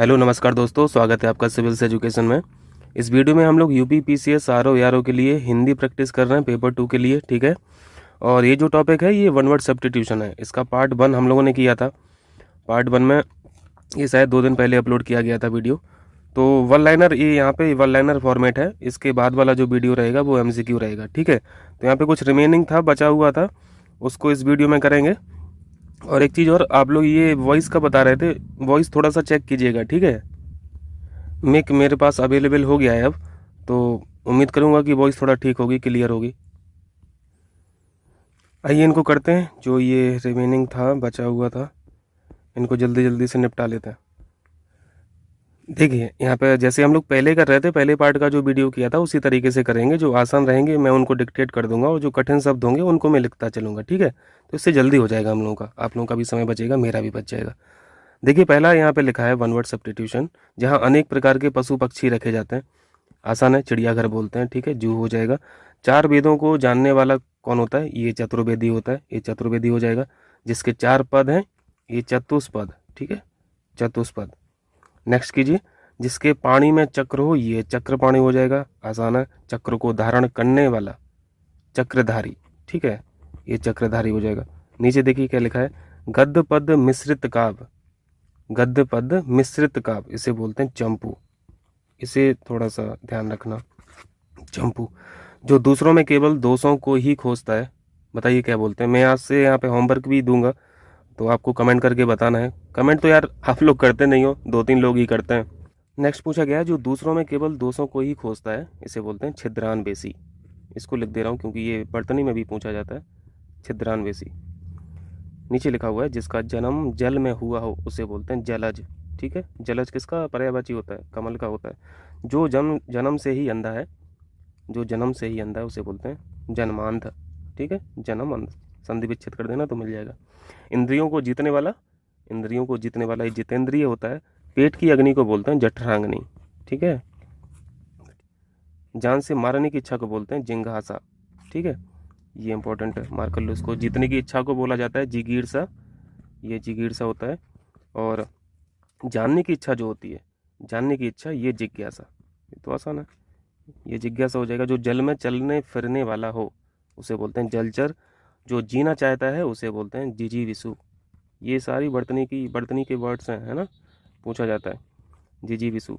Hello नमस्कार दोस्तों, स्वागत है आपका सिविल्स एजुकेशन में। इस वीडियो में हम लोग यूपी पीसीएस आरओ यारो के लिए हिंदी प्रैक्टिस कर रहे हैं पेपर 2 के लिए, ठीक है। और ये जो टॉपिक है ये वन वर्ड सब्स्टिट्यूशन है। इसका पार्ट 1 हम लोगों ने किया था। पार्ट 1 में ये शायद 2 दिन पहले अपलोड किया गया था वीडियो। तो वन लाइनर, ये यहाँ पे वन लाइनर फॉर्मेट है। इसके बाद वाला जो वीडियो रहेगा वो एमसीक्यू रहेगा, ठीक है। तो यहाँ पे कुछ रिमेनिंग था, बचा हुआ था, उसको इस वीडियो में करेंगे। और एक चीज़ और, आप लोग ये वॉइस का बता रहे थे, वॉइस थोड़ा सा चेक कीजिएगा, ठीक है। मिक मेरे पास अवेलेबल हो गया है अब, तो उम्मीद करूंगा कि वॉइस थोड़ा ठीक होगी, क्लियर होगी। आइए इनको करते हैं, जो ये रिमेनिंग था, बचा हुआ था, इनको जल्दी जल्दी से निपटा लेते हैं। देखिए यहाँ पे जैसे हम लोग पहले कर रहे थे, पहले पार्ट का जो वीडियो किया था उसी तरीके से करेंगे। जो आसान रहेंगे मैं उनको डिक्टेट कर दूंगा और जो कठिन शब्द होंगे उनको मैं लिखता चलूंगा, ठीक है। तो इससे जल्दी हो जाएगा हम लोगों का, आप लोगों का भी समय बचेगा, मेरा भी बच जाएगा। देखिए पहला यहाँ पे लिखा है वन वर्ड सब्स्टिट्यूशन, जहाँ अनेक प्रकार के पशु पक्षी रखे जाते हैं। आसान है, चिड़ियाघर बोलते हैं, ठीक है, जू हो जाएगा। 4 वेदों को जानने वाला कौन होता है? ये चतुर्वेदी होता है, ये चतुर्वेदी हो जाएगा। जिसके 4 पद हैं, ये चतुष्पद, ठीक है, चतुष्पद। नेक्स्ट कीजिए, जिसके पानी में चक्र हो, ये चक्रपाणी हो जाएगा। आसान है, चक्र को धारण करने वाला चक्रधारी, ठीक है, ये चक्रधारी हो जाएगा। नीचे देखिए क्या लिखा है, गद्य पद मिश्रित काव्य, गद्य पद मिश्रित काव्य, इसे बोलते हैं चंपू। इसे थोड़ा सा ध्यान रखना, चंपू। जो दूसरों में केवल दोषों को ही खोजता है, बताइए क्या बोलते हैं। मैं आज से यहाँ पे होमवर्क भी दूंगा, तो आपको कमेंट करके बताना है। कमेंट तो यार आप लोग करते नहीं हो, 2-3 लोग ही करते हैं। नेक्स्ट पूछा गया है, जो दूसरों में केवल दोषों को ही खोजता है, इसे बोलते हैं छिद्रान्वेषी। इसको लिख दे रहा हूँ क्योंकि ये वर्तनी में भी पूछा जाता है, छिद्रान्वेषी। नीचे लिखा हुआ है, जिसका जन्म जल में हुआ हो उसे बोलते हैं जलज, ठीक है। जलज किसका पर्यायवाची होता है? कमल का होता है। जो जन्म जन्म से ही अंधा है, जो जन्म से ही अंधा है उसे बोलते हैं जन्मांध, ठीक है, जन्म अंध। संधि विच्छेद कर देना तो मिल जाएगा। इंद्रियों को जीतने वाला, इंद्रियों को जीतने वाला ये जितेंद्रिय होता है। पेट की अग्नि को बोलते हैं जठरांगनी, ठीक है। जान से मारने की इच्छा को बोलते हैं जिंघासा, ठीक है, ये इंपॉर्टेंट है, मार्क कर लो इसको। जीतने की इच्छा को बोला जाता है जिगीरसा, ये जिगीरसा होता है। और जानने की इच्छा जो होती है, जानने की इच्छा, ये जिज्ञासा। ये तो आसान है, ये जिज्ञासा हो जाएगा। जो जल में चलने फिरने वाला हो उसे बोलते हैं जलचर। जो जीना चाहता है उसे बोलते हैं जिजीविषु। ये सारी वर्तनी के वर्ड्स हैं, है ना, पूछा जाता है, जिजीविषु।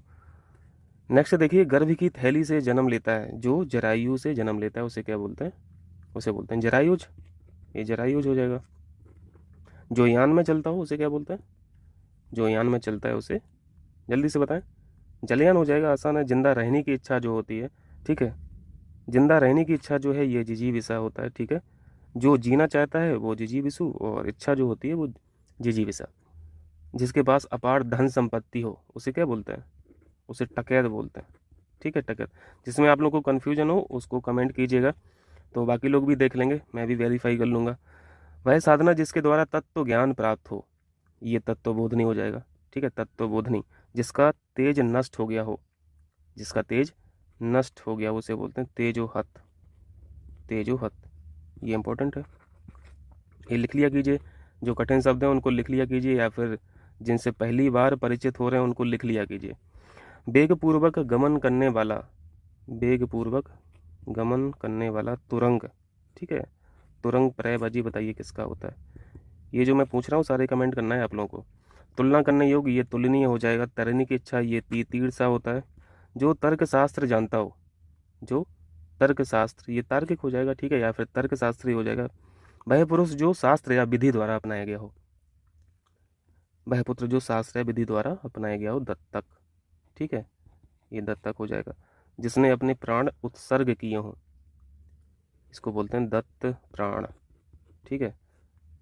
नेक्स्ट देखिए, गर्भ की थैली से जन्म लेता है, जो जरायु से जन्म लेता है उसे क्या बोलते हैं? उसे बोलते हैं जरायुज, ये जरायुज हो जाएगा। जो यान में चलता हो उसे क्या बोलते हैं? जो यान में चलता है उसे, जल्दी से बताएं, जलयान हो जाएगा। आसान है, जिंदा रहने की इच्छा जो होती है, ठीक है, जिंदा रहने की इच्छा जो है ये जिजीविषा होता है, ठीक है। जो जीना चाहता है वो जिजीविषु, और इच्छा जो होती है वो जिजीविषा। जिसके पास अपार धन संपत्ति हो उसे क्या बोलते हैं? उसे टकैत बोलते हैं, ठीक है, टकैत। जिसमें आप लोग को कन्फ्यूजन हो उसको कमेंट कीजिएगा, तो बाकी लोग भी देख लेंगे, मैं भी वेरीफाई कर लूँगा। वह साधना जिसके द्वारा तत्व ज्ञान प्राप्त हो, ये तत्वबोधनी हो जाएगा, ठीक है, तत्वबोधनी। जिसका तेज नष्ट हो गया हो, जिसका तेज नष्ट हो गया उसे बोलते हैं तेजोहत, तेजोहत, ये इंपॉर्टेंट है, ये लिख लिया कीजिए। जो कठिन शब्द हैं उनको लिख लिया कीजिए, या फिर जिनसे पहली बार परिचित हो रहे हैं उनको लिख लिया कीजिए। वेगपूर्वक गमन करने वाला, वेगपूर्वक गमन करने वाला तुरंग, ठीक है, तुरंग पर्यायवाची बताइए किसका होता है? ये जो मैं पूछ रहा हूँ सारे कमेंट करना है आप लोगों को। तुलना करने योग्य, ये तुलनीय हो जाएगा। तैरने की इच्छा, ये तीरसा होता है। जो तर्क शास्त्र जानता हो, जो तर्क शास्त्र, ये तार्किक हो जाएगा, ठीक है, या फिर तर्क शास्त्री हो जाएगा। वह पुरुष जो शास्त्र या विधि द्वारा अपनाया गया हो, वह पुत्र जो शास्त्र या विधि द्वारा अपनाया गया हो, दत्तक, ठीक है, ये दत्तक हो जाएगा। जिसने अपने प्राण उत्सर्ग किए हों, इसको बोलते हैं दत्त प्राण, ठीक है,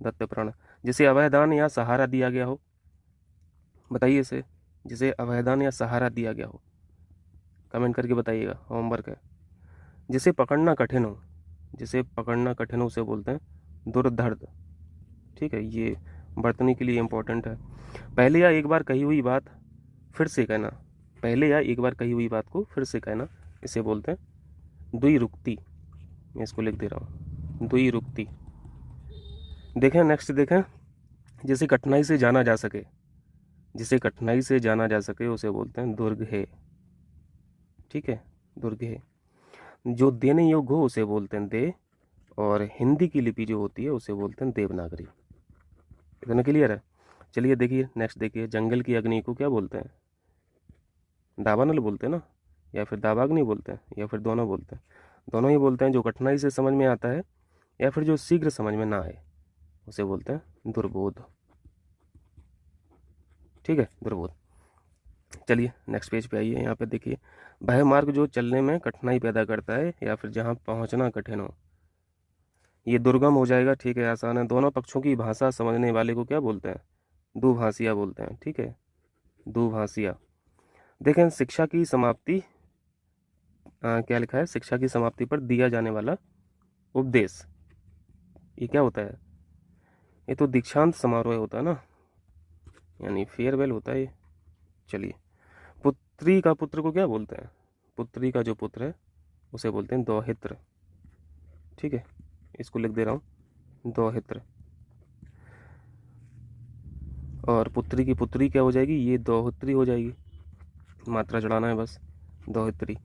दत्त प्राण। जिसे अवयदान या सहारा दिया गया हो, बताइए इसे, जिसे अवयदान या सहारा दिया गया हो, कमेंट करके बताइएगा, होमवर्क है। जिसे पकड़ना कठिन हो, जिसे पकड़ना कठिन हो उसे बोलते हैं दुर्धर्ष, ठीक है, ये वर्तनी के लिए इंपॉर्टेंट है। पहले या एक बार कही हुई बात फिर से कहना, पहले या एक बार कही हुई बात को फिर से कहना, इसे बोलते हैं द्विरुक्ति। मैं इसको लिख दे रहा हूँ, द्विरुक्ति। देखें नेक्स्ट देखें, जिसे कठिनाई से जाना जा सके, जिसे कठिनाई से जाना जा सके उसे बोलते हैं दुर्ग है। ठीक है, दुर्ग है। जो देने योग्य हो उसे बोलते हैं दे, और हिंदी की लिपि जो होती है उसे बोलते हैं देवनागरी। इतना क्लियर है। चलिए देखिए नेक्स्ट देखिए, जंगल की अग्नि को क्या बोलते हैं? दावानल बोलते हैं ना, या फिर दावाग्नि बोलते हैं, या फिर दोनों बोलते हैं? दोनों ही बोलते हैं। जो कठिनाई से समझ में आता है या फिर जो शीघ्र समझ में ना आए उसे बोलते हैं दुर्बोध। ठीक है, दुर्बोध। चलिए नेक्स्ट पेज पे आइए। यहाँ पे देखिए, वह मार्ग जो चलने में कठिनाई पैदा करता है या फिर जहाँ पहुँचना कठिन हो, ये दुर्गम हो जाएगा। ठीक है, आसान है। दोनों पक्षों की भाषा समझने वाले को क्या बोलते हैं? दुभाषिया बोलते हैं। ठीक है, दुभाषिया। देखें शिक्षा की समाप्ति, क्या लिखा है? शिक्षा की समाप्ति पर दिया जाने वाला उपदेश, ये क्या होता है? ये तो दीक्षांत समारोह होता है ना, यानी फेयरवेल होता है ये। चलिए, पुत्री का पुत्र को क्या बोलते हैं? पुत्री का जो पुत्र है उसे बोलते हैं दौहित्र। ठीक है, इसको लिख दे रहा हूँ, दौहित्र। और पुत्री की पुत्री क्या हो जाएगी? ये दौहित्री हो जाएगी। मात्रा चढ़ाना है बस, दौहित्री।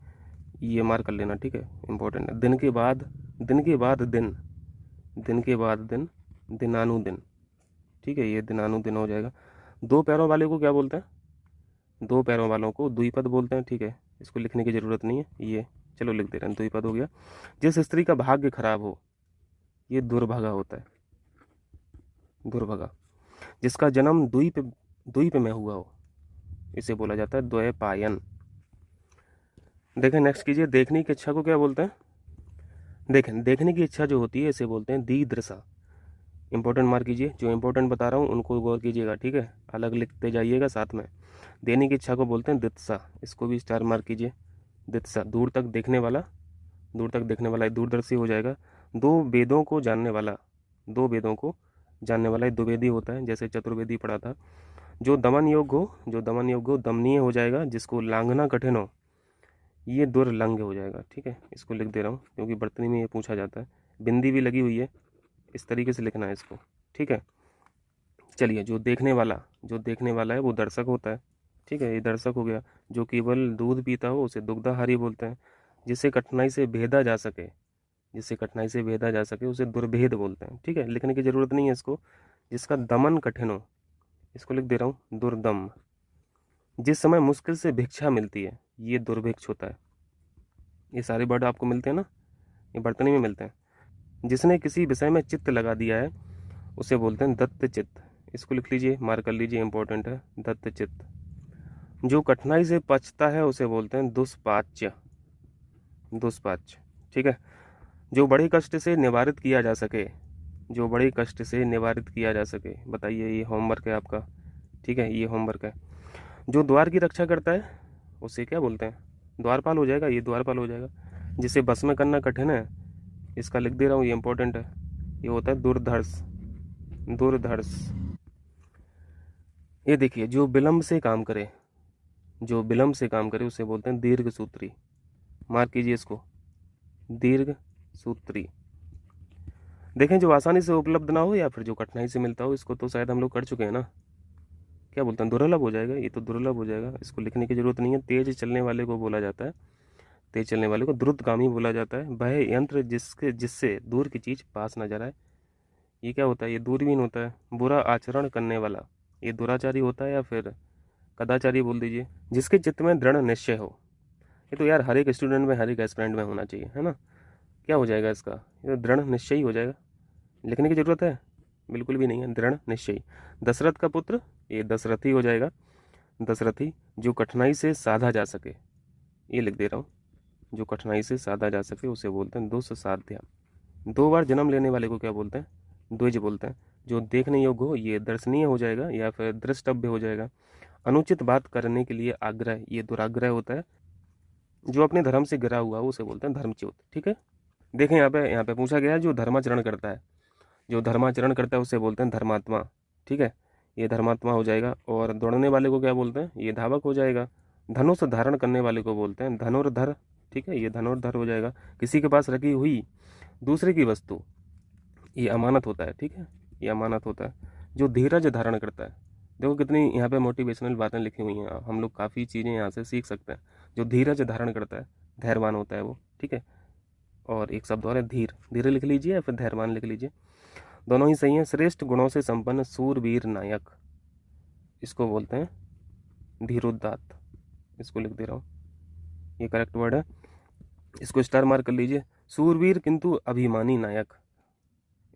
ये मार्क कर लेना। ठीक है, इंपॉर्टेंट है। दिन के बाद, दिन के बाद दिन, दिन के बाद दिन, दिनानुदिन। ठीक है, ये दिनानुदिन हो जाएगा। दो पैरों वाले को क्या बोलते हैं? दो पैरों वालों को द्विपद बोलते हैं। ठीक है, इसको लिखने की ज़रूरत नहीं है ये, चलो लिख दे रहे हैं, द्विपद हो गया। जिस स्त्री का भाग्य खराब हो, ये दुर्भागा होता है, दुर्भागा। जिसका जन्म द्वीप में हुआ हो, इसे बोला जाता है द्वैपायन। देखें नेक्स्ट कीजिए, देखने की इच्छा को क्या बोलते हैं? देखें देखने की इच्छा जो होती है इसे बोलते हैं दीदृशा। इंपॉर्टेंट मार्क कीजिए, जो इंपॉर्टेंट बता रहा हूँ उनको गौर कीजिएगा। ठीक है, अलग लिखते जाइएगा साथ में। देने की इच्छा को बोलते हैं दित्सा, इसको भी स्टार मार्क कीजिए। दित्सा, दूर तक देखने वाला, दूर तक देखने वाला, दूरदर्शी हो जाएगा। दो वेदों को जानने वाला, दो वेदों को जानने वाला द्विवेदी होता है, जैसे चतुर्वेदी पढ़ा था। जो दमन योग्य हो, जो दमन योग्य हो, दमनीय हो जाएगा। जिसको लांघना कठिन हो, ये दुर्लंघ हो जाएगा। ठीक है, इसको लिख दे रहा हूँ क्योंकि बर्तनी में ये पूछा जाता है। बिंदी भी लगी हुई है, इस तरीके से लिखना है इसको। ठीक है, चलिए, जो देखने वाला, जो देखने वाला है वो दर्शक होता है। ठीक है, ये दर्शक हो गया। जो केवल दूध पीता हो उसे दुग्धाहारी बोलते हैं। जिसे कठिनाई से भेदा जा सके, जिसे कठिनाई से भेदा जा सके उसे दुर्भेद बोलते हैं। ठीक है, लिखने की ज़रूरत नहीं है इसको। जिसका दमन कठिन हो, इसको लिख दे रहा हूँ दुर्दम। जिस समय मुश्किल से भिक्षा मिलती है, ये दुर्भिक्ष होता है। ये सारे वर्ड आपको मिलते हैं ना, ये बर्तनी में मिलते हैं। जिसने किसी विषय में चित्त लगा दिया है उसे बोलते हैं दत्त चित्त। इसको लिख लीजिए, मार्क कर लीजिए, इंपॉर्टेंट है, दत्त चित्त। जो कठिनाई से पचता है उसे बोलते हैं दुष्पाच्य, दुष्पाच्य। ठीक है, जो बड़े कष्ट से निवारित किया जा सके, जो बड़े कष्ट से निवारित किया जा सके। बताइए, ये होमवर्क है आपका। ठीक है, ये होमवर्क है। जो द्वार की रक्षा करता है उसे क्या बोलते हैं? द्वारपाल हो जाएगा, ये द्वारपाल हो जाएगा। जिसे बस में करना कठिन है, इसका लिख दे रहा हूँ, ये इंपॉर्टेंट है, ये होता है दुर्धर्ष, दुर्धर्ष। ये देखिए, जो विलंब से काम करे, जो विलंब से काम करे उसे बोलते हैं दीर्घ सूत्री। मार्क कीजिए इसको, दीर्घ सूत्री। देखें, जो आसानी से उपलब्ध ना हो या फिर जो कठिनाई से मिलता हो, इसको तो शायद हम लोग कर चुके हैं ना, क्या बोलते हैं? दुर्लभ हो जाएगा, ये तो दुर्लभ हो जाएगा, इसको लिखने की जरूरत नहीं है। तेज चलने वाले को बोला जाता है, तेज चलने वाले को द्रुतगामी बोला जाता है। वह यंत्र जिससे दूर की चीज पास नजर आए, ये क्या होता है? ये दूरबीन होता है। बुरा आचरण करने वाला, ये दुराचारी होता है या फिर कदाचारी बोल दीजिए। जिसके चित्त में दृढ़ निश्चय हो, ये तो यार हर एक स्टूडेंट में, हर एक एस्पिरेंट में होना चाहिए, है ना? क्या हो जाएगा इसका? ये तो दृढ़ निश्चय ही हो जाएगा। लिखने की जरूरत है? बिल्कुल भी नहीं है, दृढ़ निश्चय। दशरथ का पुत्र, ये दशरथी हो जाएगा, दशरथी। जो कठिनाई से साधा जा सके, ये लिख दे रहा हूँ, जो कठिनाई से साधा जा सके उसे बोलते हैं दुस्साध्य। दो बार जन्म लेने वाले को क्या बोलते हैं? द्विज बोलते हैं। जो देखने योग्य हो, ये दर्शनीय हो जाएगा या फिर दृष्टव्य हो जाएगा। अनुचित बात करने के लिए आग्रह, ये दुराग्रह होता है। जो अपने धर्म से गिरा हुआ हो उसे बोलते हैं धर्मच्युत। ठीक है, देखें यहाँ पे पूछा गया है, जो धर्माचरण करता है, जो धर्माचरण करता है उसे बोलते हैं धर्मात्मा। ठीक है, ये धर्मात्मा हो जाएगा। और दौड़ने वाले को क्या बोलते हैं? ये धावक हो जाएगा। धनुष धारण करने वाले को बोलते हैं धनुर्धर। ठीक है, ये धनुर्धर हो जाएगा। किसी के पास रखी हुई दूसरे की वस्तु, ये अमानत होता है। ठीक है, ये अमानत होता है। जो धीरज धारण करता है, देखो कितनी यहाँ पे मोटिवेशनल बातें लिखी हुई हैं, हम लोग काफ़ी चीज़ें यहाँ से सीख सकते हैं। जो धीरज धारण करता है, धैर्यवान होता है वो, ठीक है। और एक शब्द और है धीर, धीरे लिख लीजिए या फिर धैर्यवान लिख लीजिए, दोनों ही सही हैं। श्रेष्ठ गुणों से संपन्न सूरवीर नायक, इसको बोलते हैं धीरोदात्त, इसको लिख दे रहा हूँ, ये करेक्ट वर्ड है, इसको स्टार मार्क कर लीजिए। सूरवीर किंतु अभिमानी नायक,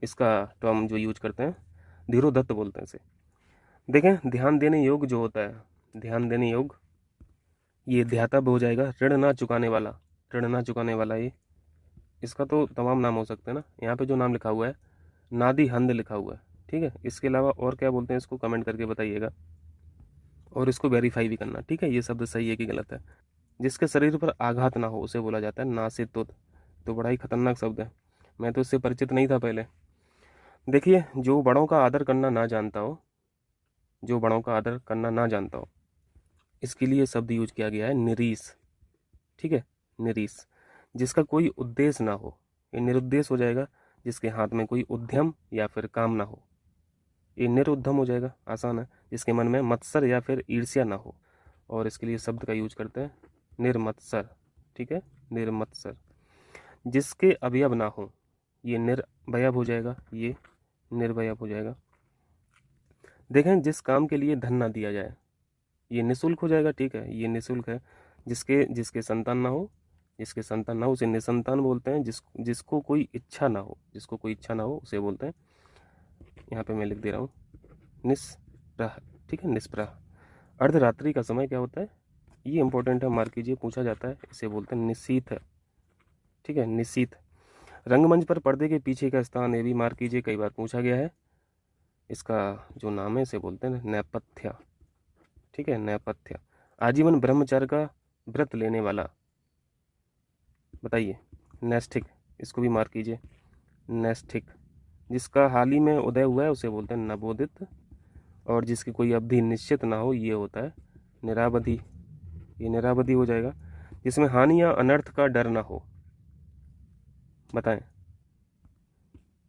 इसका टर्म जो यूज करते हैं धीरोदत्त बोलते हैं इसे। देखें ध्यान देने योग जो होता है, ध्यान देने योग, ये ध्यातव्य हो जाएगा। ऋण ना चुकाने वाला, ऋण ना चुकाने वाला, ये इसका तो तमाम नाम हो सकते हैं ना। यहाँ पे जो नाम लिखा हुआ है नादी हंद लिखा हुआ है, ठीक है। इसके अलावा और क्या बोलते हैं इसको कमेंट करके बताइएगा, और इसको वेरीफाई भी करना, ठीक है, ये शब्द सही है कि गलत है। जिसके शरीर पर आघात ना हो उसे बोला जाता है नासितुत, तो बड़ा ही खतरनाक शब्द है, मैं तो इससे परिचित नहीं था पहले। देखिए जो बड़ों का आदर करना ना जानता हो, जो बड़ों का आदर करना ना जानता हो, इसके लिए शब्द यूज किया गया है निरीस, ठीक है, निरीस। जिसका कोई उद्देश्य ना हो, ये निरुद्देश हो जाएगा। जिसके हाथ में कोई उद्यम या फिर काम ना हो, ये निरुद्धम हो जाएगा, आसान है। जिसके मन में मत्सर या फिर ईर्ष्या ना हो, और इसके लिए शब्द का यूज करते हैं निर्मत्सर, ठीक है, निर्मत्सर। जिसके अवयव ना हो, ये निर्वयव हो जाएगा, ये निर्वयव हो जाएगा। देखें जिस काम के लिए धन ना दिया जाए, ये निःशुल्क हो जाएगा, ठीक है, ये निःशुल्क है। जिसके जिसके संतान ना हो, जिसके संतान ना हो उसे निसंतान बोलते हैं। जिसको कोई इच्छा ना हो, जिसको कोई इच्छा ना हो उसे बोलते हैं, यहाँ पे मैं लिख दे रहा हूँ निष्प्रह, ठीक है, निष्प्रह। अर्धरात्रि का समय क्या होता है, ये इंपॉर्टेंट है, मार्क कीजिए, पूछा जाता है, इसे बोलते हैं निशीथ, ठीक है, निशीथ। रंगमंच पर पर्दे के पीछे का स्थान, ये भी मार्क कीजिए, कई बार पूछा गया है। इसका जो नाम है इसे बोलते हैं नेपथ्य, ठीक है, नेपथ्य। आजीवन ब्रह्मचर्य का व्रत लेने वाला, बताइए, नैष्ठिक, इसको भी मार्क कीजिए, नैष्ठिक। जिसका हाल ही में उदय हुआ है उसे बोलते हैं नवोदित, और जिसकी कोई अवधि निश्चित ना हो ये होता है निरावधि, ये निरावधि हो जाएगा। जिसमें हानि या अनर्थ का डर ना हो, बताएं,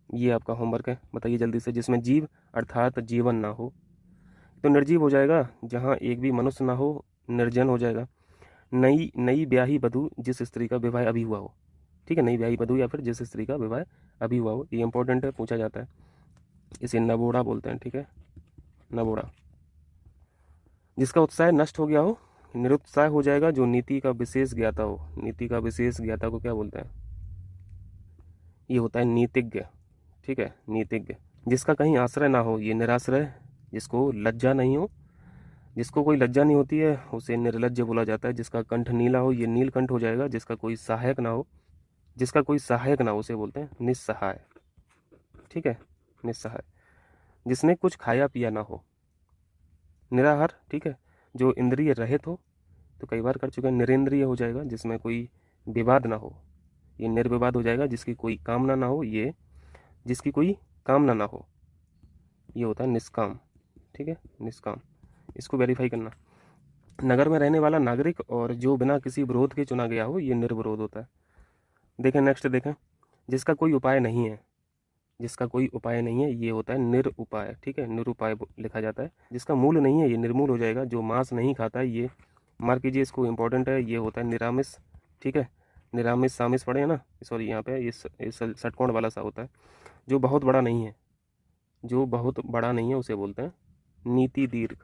ये आपका होमवर्क है, बताइए जल्दी से। जिसमें जीव अर्थात जीवन ना हो, तो निर्जीव हो जाएगा। जहाँ एक भी मनुष्य ना हो, निर्जन हो जाएगा। नई नई ब्याही वधू, जिस स्त्री का विवाह अभी हुआ हो, ठीक है, नई ब्याही वधू या फिर जिस स्त्री का विवाह अभी हुआ हो, ये इंपॉर्टेंट है, पूछा जाता है। इसे नबोड़ा बोलते हैं, ठीक है, नबोड़ा। जिसका उत्साह नष्ट हो गया हो, निरुत्साह हो जाएगा। जो नीति का विशेष ज्ञाता हो, नीति का विशेष ज्ञाता को क्या बोलते हैं, ये होता है नीतिज्ञ, ठीक है, नीतिज्ञ। जिसका कहीं आश्रय ना हो, ये निराश्रय। जिसको लज्जा नहीं हो, जिसको कोई लज्जा नहीं होती है उसे निर्लज्ज बोला जाता है। जिसका कंठ नीला हो, ये नीलकंठ हो जाएगा। जिसका कोई सहायक ना हो, जिसका कोई सहायक ना हो उसे बोलते हैं निस्सहाय, ठीक है, निस्सहाय। जिसने कुछ खाया पिया ना हो, निराहार, ठीक है। जो इंद्रिय रहित हो, तो कई बार कर चुके हैं, निरेंद्रिय हो जाएगा। जिसमें कोई विवाद ना हो, ये निर्विवाद हो जाएगा। जिसकी कोई कामना ना हो, ये जिसकी कोई कामना ना हो, ये होता है निष्काम, ठीक है, निष्काम। इसको वेरीफाई करना। नगर में रहने वाला नागरिक, और जो बिना किसी विरोध के चुना गया हो, ये निर्विरोध होता है। देखें नेक्स्ट, देखें जिसका कोई उपाय नहीं है, जिसका कोई उपाय नहीं है ये होता है निरुपाय, ठीक है, निरुपाय लिखा जाता है। जिसका मूल नहीं है ये निर्मूल हो जाएगा। जो मांस नहीं खाता है, ये मार्क कीजिए, इसको इंपॉर्टेंट है, ये होता है निरामिष, ठीक है, निरामिष सामिष पढ़े हैं ना, सॉरी यहाँ पे ये षटकोण वाला सा होता है। जो बहुत बड़ा नहीं है, जो बहुत बड़ा नहीं है उसे बोलते हैं नीति दीर्घ,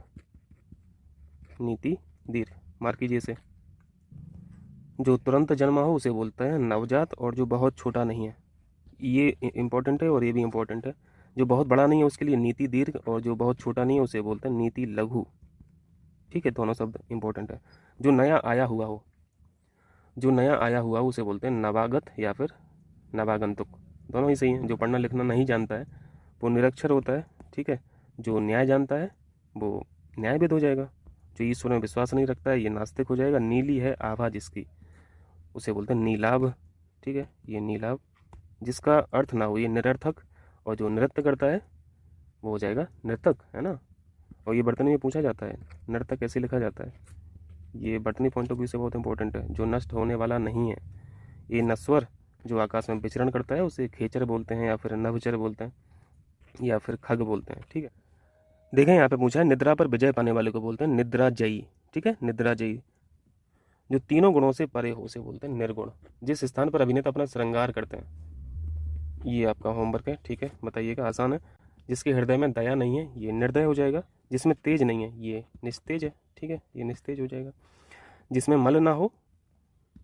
नीति दीर्घ, मार्क कीजिए इसे। जो तुरंत जन्मा हो उसे बोलते हैं नवजात, और जो बहुत छोटा नहीं है, ये इंपॉर्टेंट है, और ये भी इंपॉर्टेंट है। जो बहुत बड़ा नहीं है उसके लिए नीति दीर्घ, और जो बहुत छोटा नहीं है उसे बोलते हैं नीति लघु, ठीक है, दोनों शब्द इंपॉर्टेंट है। जो नया आया हुआ हो, जो नया आया हुआ हो उसे बोलते हैं नवागत या फिर नवागंतुक, दोनों ही सही हैं। जो पढ़ना लिखना नहीं जानता है वो निरक्षर होता है, ठीक है। जो न्याय जानता है वो न्यायविद हो जाएगा। जो ईश्वर में विश्वास नहीं रखता है ये नास्तिक हो जाएगा। नीली है आभा जिसकी, उसे बोलते हैं नीलाभ, ठीक है, ये नीलाभ। जिसका अर्थ ना हो ये निरर्थक, और जो नृत्य करता है वो हो जाएगा नर्तक, है ना। और ये बर्तनी में पूछा जाता है नर्तक कैसे लिखा जाता है, ये बर्तनी पॉइंट ऑफ व्यू से बहुत इंपॉर्टेंट है। जो नष्ट होने वाला नहीं है, ये नश्वर जो आकाश में विचरण करता है उसे खेचर बोलते हैं, या फिर नभचर बोलते हैं, या फिर खग बोलते हैं, ठीक है। देखें यहाँ पे पूछा है निद्रा पर विजय पाने वाले को बोलते हैं निद्राजयी। ठीक है, निद्राजयी। जो तीनों गुणों से परे हो उसे बोलते हैं निर्गुण। जिस स्थान पर अभिनेता अपना श्रृंगार करते हैं, ये आपका होमवर्क है। ठीक है, बताइएगा, आसान है। जिसके हृदय में दया नहीं है ये निर्दय हो जाएगा। जिसमें तेज नहीं है ये निस्तेज है। ठीक है, ये निस्तेज हो जाएगा। जिसमें मल ना हो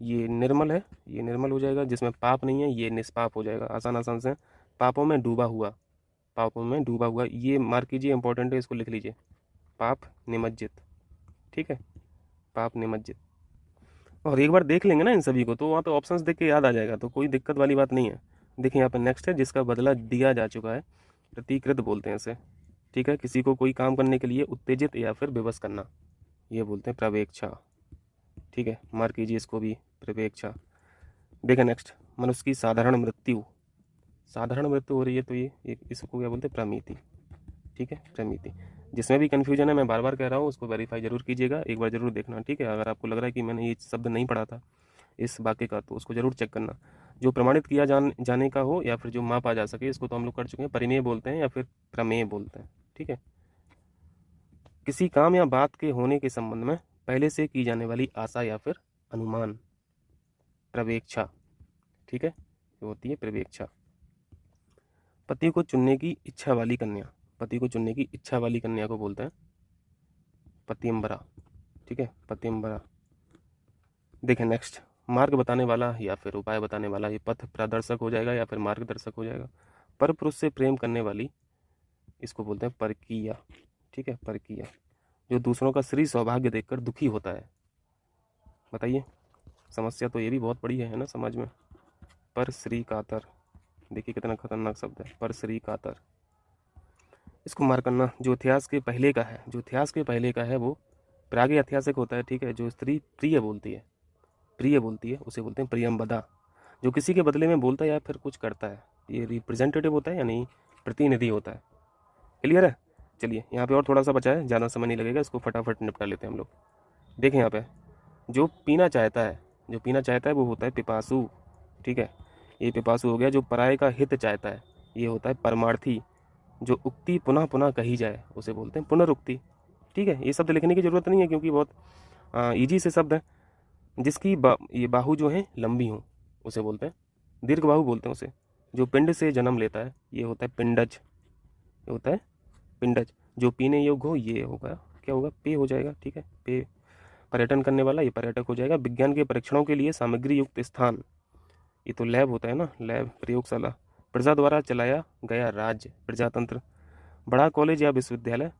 ये निर्मल है, ये निर्मल हो जाएगा। जिसमें पाप नहीं है ये निष्पाप हो जाएगा। आसान आसान से। पापों में डूबा हुआ, पापों में डूबा हुआ, ये मार्क कीजिए, इंपॉर्टेंट है, इसको लिख लीजिए। पाप निमज्जित। ठीक है, पाप निमज्जित। और एक बार देख लेंगे ना इन सभी को तो वहाँ पे ऑप्शंस देख के याद आ जाएगा, तो कोई दिक्कत वाली बात नहीं है। देखिए यहाँ पे नेक्स्ट है, जिसका बदला दिया जा चुका है, प्रतिकृत बोलते हैं इसे। ठीक है, किसी को कोई काम करने के लिए उत्तेजित या फिर विवश करना, ये बोलते हैं प्रवेक्षा। ठीक है, मार्क कीजिए इसको भी, प्रवेक्षा। देखिए नेक्स्ट, मनुष्य की साधारण मृत्यु, साधारण मृत्यु हो रही है तो ये इसको क्या बोलते हैं, प्रमिति। ठीक है, प्रमिति। जिसमें भी कन्फ्यूजन है मैं बार बार कह रहा हूँ, उसको वेरीफाई जरूर कीजिएगा, एक बार जरूर देखना। ठीक है, अगर आपको लग रहा है कि मैंने ये शब्द नहीं पढ़ा था इस वाक्य का तो उसको जरूर चेक करना। जो प्रमाणित किया जाने का हो या फिर जो मापा जा सके, इसको तो हम लोग कर चुके हैं, परिमेय बोलते हैं या फिर प्रमेय बोलते हैं। ठीक है, किसी काम या बात के होने के संबंध में पहले से की जाने वाली आशा या फिर अनुमान, प्रवेक्षा। ठीक है, ये होती है प्रवेक्षा। पति को चुनने की इच्छा वाली कन्या, पति को चुनने की इच्छा वाली कन्या को बोलते हैं पतिंबरा। ठीक है, पतिंबरा। देखें नेक्स्ट, मार्ग बताने वाला या फिर उपाय बताने वाला, ये पथ प्रदर्शक हो जाएगा या फिर मार्गदर्शक हो जाएगा। पर पुरुष से प्रेम करने वाली, इसको बोलते हैं परकीया। ठीक है, परकीया। जो दूसरों का श्री सौभाग्य देखकर दुखी होता है, बताइए, समस्या तो ये भी बहुत बड़ी है ना समाज में। पर श्री कातर, देखिए कितना खतरनाक शब्द है, पर श्री कातर। इसको मार करना। जो इतिहास के पहले का है, जो इतिहास के पहले का है वो प्राग ऐतिहासिक होता है। ठीक है, जो स्त्री प्रिय बोलती है, प्रिय बोलती है, उसे बोलते हैं प्रियंवदा। जो किसी के बदले में बोलता है या फिर कुछ करता है, ये रिप्रेजेंटेटिव होता है यानी प्रतिनिधि होता है। क्लियर है? चलिए यहाँ पे और थोड़ा सा बचा है, ज़्यादा समय नहीं लगेगा, इसको फटाफट निपटा लेते हैं हम लोग। देखें यहाँ पे, जो पीना चाहता है, जो पीना चाहता है वो होता है पिपासु। ठीक है, ये पिपासु हो गया। जो पराये का हित चाहता है ये होता है परमार्थी। जो उक्ति पुनः पुनः कही जाए उसे बोलते हैं पुनरुक्ति। ठीक है, ये शब्द लिखने की जरूरत नहीं है क्योंकि बहुत ईजी से शब्द है। जिसकी ये बाहु जो है लंबी हो उसे बोलते हैं दीर्घ बाहु बोलते हैं उसे। जो पिंड से जन्म लेता है ये होता है पिंडज, ये होता है पिंडज। जो पीने योग्य हो ये होगा, क्या होगा, पे हो जाएगा। ठीक है, पे। पर्यटन करने वाला ये पर्यटक हो जाएगा। विज्ञान के परीक्षणों के लिए सामग्री युक्त स्थान, ये तो लैब होता है ना, लैब, प्रयोगशाला। प्रजा द्वारा चलाया गया राज्य, प्रजातंत्र। बड़ा कॉलेज या विश्वविद्यालय।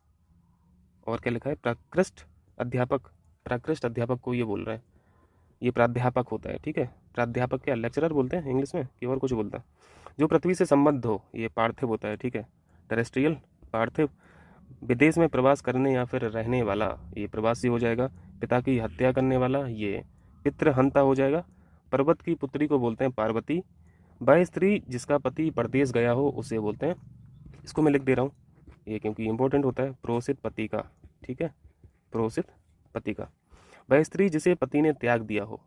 और क्या लिखा है, प्राकृष्ट अध्यापक। प्राकृष्ट अध्यापक को ये बोल रहे हैं, ये प्राध्यापक होता है। ठीक है, प्राध्यापक क्या लेक्चरर बोलते हैं इंग्लिश में कि और कुछ बोलता है। जो पृथ्वी से संबद्ध हो ये पार्थिव होता है। ठीक है, टेरेस्ट्रियल, पार्थिव। विदेश में प्रवास करने या फिर रहने वाला ये प्रवासी हो जाएगा। पिता की हत्या करने वाला ये पितृहंता हो जाएगा। पर्वत की पुत्री को बोलते हैं पार्वती। वह स्त्री जिसका पति परदेश गया हो उसे बोलते हैं, इसको मैं लिख दे रहा हूँ ये क्योंकि इंपॉर्टेंट होता है, प्रोसित पति का। ठीक है, प्रोसित पति का। वह स्त्री जिसे पति ने त्याग दिया हो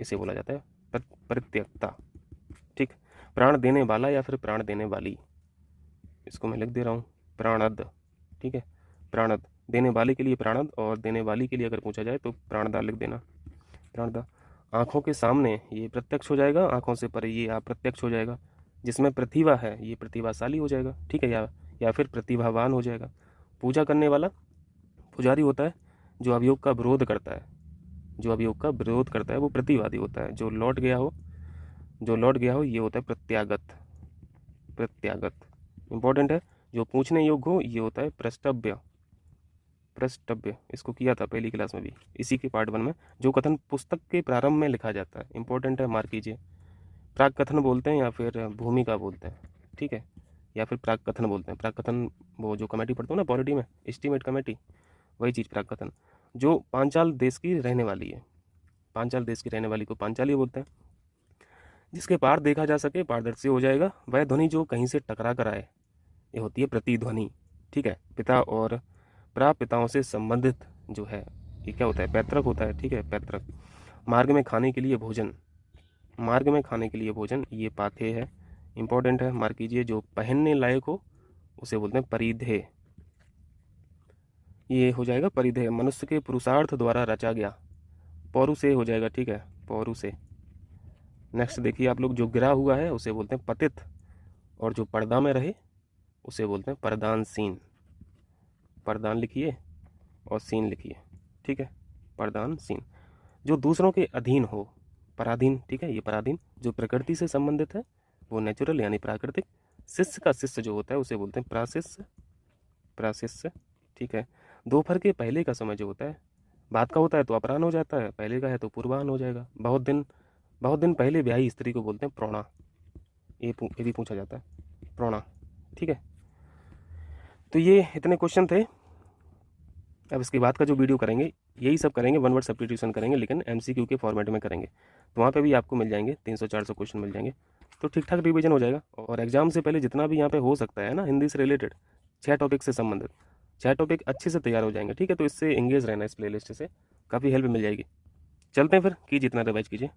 इसे बोला जाता है परित्यक्ता। ठीक, प्राण देने वाला या फिर प्राण देने वाली, इसको मैं लिख दे रहा हूँ प्राणद। ठीक है, प्राणद। देने वाले के लिए प्राणद और देने वाली के लिए अगर पूछा जाए तो प्राणदा लिख देना, प्राणदा। आँखों के सामने ये प्रत्यक्ष हो जाएगा, आँखों से परे ये अप्रत्यक्ष हो जाएगा। जिसमें प्रतिभा है ये प्रतिभाशाली हो जाएगा। ठीक है, या फिर प्रतिभावान हो जाएगा। पूजा करने वाला पुजारी होता है। जो अभियोग का विरोध करता है, जो अभियोग का विरोध करता है वो प्रतिवादी होता है। जो लौट गया हो, जो लौट गया हो ये होता है प्रत्यागत, प्रत्यागत। इंपॉर्टेंट है। जो पूछने योग्य हो ये होता है प्रष्टव्य, प्रष्टव्य। इसको किया था पहली क्लास में भी, इसी के पार्ट 1 में। जो कथन पुस्तक के प्रारंभ में लिखा जाता है, इंपॉर्टेंट है, मार्क कीजिए। प्राक कथन बोलते हैं या फिर भूमिका बोलते हैं। ठीक है, या फिर प्राक कथन बोलते हैं। प्राक कथन वो जो कमेटी पढ़ते हो ना पॉलिटी में, एस्टीमेट कमेटी, वही चीज़ प्राक कथन। जो पांचाल देश की रहने वाली है, पांचाल देश की रहने वाली को पांचाली बोलते हैं। जिसके पार देखा जा सके पारदर्शी हो जाएगा। वह ध्वनि जो कहीं से टकरा कर आए ये होती है प्रतिध्वनि। ठीक है, पिता और प्रापिताओं से संबंधित जो है ये क्या होता है, पैतृक होता है। ठीक है, पैतृक। मार्ग में खाने के लिए भोजन, मार्ग में खाने के लिए भोजन ये पाथे है, इंपॉर्टेंट है, मार्क कीजिए। जो पहनने लायक हो उसे बोलते हैं परिधेय, ये हो जाएगा परिधेय, मनुष्य के पुरुषार्थ द्वारा रचा गया। पौरुषेय हो जाएगा, ठीक है, पौरुषेय। नेक्स्ट देखिए आप लोग, जो गिरा हुआ है उसे बोलते हैं पतित, और जो पर्दा में रहे उसे बोलते हैं परदानसीन। परदान लिखिए और सीन लिखिए, ठीक है, परदान सीन। जो दूसरों के अधीन हो, पराधीन, ठीक है, ये पराधीन। जो प्रकृति से संबंधित है वो नेचुरल यानी प्राकृतिक। शिष्य का शिष्य जो होता है उसे बोलते हैं प्राशिष्य, प्राशिष्य, ठीक है। दोपहर के पहले का समय जो होता है, बात का होता है तो अपराह्न हो जाता है, पहले का है तो पूर्वाह्न हो जाएगा। बहुत दिन पहले ब्याही स्त्री को बोलते हैं प्रौणा। ये भी पूछा जाता है, प्रौणा, ठीक है। तो ये इतने क्वेश्चन थे। अब इसके बाद का जो वीडियो करेंगे यही सब करेंगे, वन वर्ड सब्स्टिट्यूशन करेंगे, लेकिन MCQ के फॉर्मेट में करेंगे। तो वहाँ पे भी आपको मिल जाएंगे 300-400 क्वेश्चन मिल जाएंगे, तो ठीक ठाक रिवीजन हो जाएगा। और एग्जाम से पहले जितना भी यहाँ पे हो सकता है ना हिंदी से रिलेटेड, 6 टॉपिक से संबंधित 6 टॉपिक अच्छे से तैयार हो जाएंगे, ठीक है। तो इससे एंगेज रहना, इस प्लेलिस्ट से काफ़ी हेल्प मिल जाएगी। चलते हैं फिर, कीजिए, जितना रिवाइज कीजिए।